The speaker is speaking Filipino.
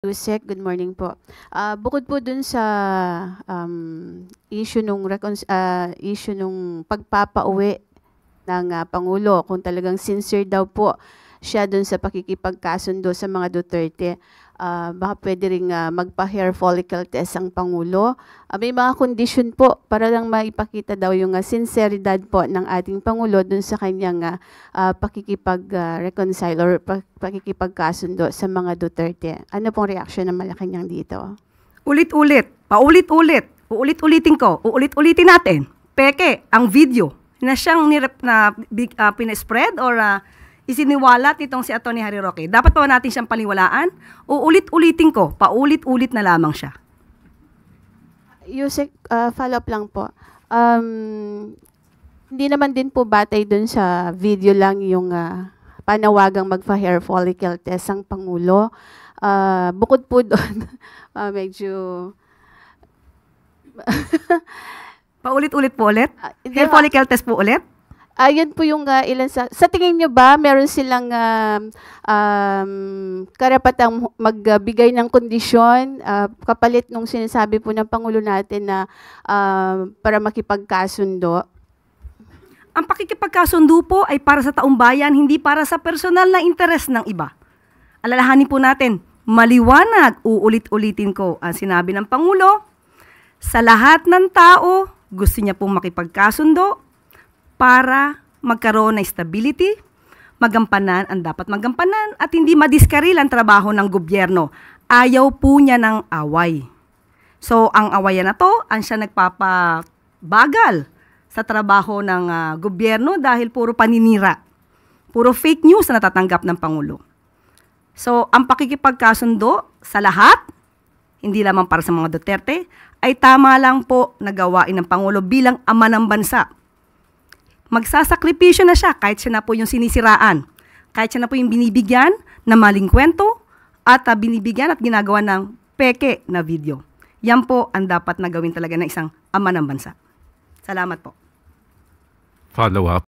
Yusek, good morning po. Bukod po dun sa issue nung pagpapauwi ng Pangulo, kung talagang sincere daw po siya dun sa pakikipagkasundo sa mga Duterte, baka pwede ring magpa-hair follicle test ang Pangulo. May mga kondisyon po para lang maipakita daw yung sinceridad po ng ating Pangulo dun sa kanyang pakikipag-reconcile or pakikipagkasundo sa mga Duterte. Ano pong reaksyon ng Malacanang dito? Ulit-ulit, paulit-ulit, uulit-ulitin ko, uulit-ulitin natin. Peke, ang video na siyang pinespread or isiniwalat nitong si Atty. Harry Roque. Dapat pa natin siyang paniwalaan? Uulit-ulitin ko, paulit-ulit na lamang siya. Yusek, follow-up lang po. Hindi naman din po batay dun sa video lang yung panawagang magpa-hair follicle test ang Pangulo. Bukod po doon, medyo... Paulit-ulit po ulit? Hair follicle test po ulit? Yun po yung ilan sa tingin nyo ba meron silang karapatang magbigay ng kondisyon kapalit nung sinasabi po ng Pangulo natin na para makipagkasundo? Ang pakikipagkasundo po ay para sa taong bayan, hindi para sa personal na interes ng iba. Alalahanin po natin, maliwanag, uulit-ulitin ko ang sinabi ng Pangulo, sa lahat ng tao, gusto niya pong makipagkasundo para magkaroon ng stability, magampanan ang dapat magampanan at hindi madiskaril ang trabaho ng gobyerno. Ayaw po niya ng away. So, ang awayan na to, ang siya nagpapabagal sa trabaho ng gobyerno dahil puro paninira. Puro fake news na natatanggap ng Pangulo. So, ang pakikipagkasundo sa lahat, hindi lamang para sa mga Duterte, ay tama lang po na gawain ng Pangulo bilang ama ng bansa. Magsasakripisyo na siya kahit siya na po yung sinisiraan, kahit siya na po yung binibigyan na maling kwento at binibigyan at ginagawa ng peke na video. Yan po ang dapat na gawin talaga ng isang ama ng bansa. Salamat po. Follow up.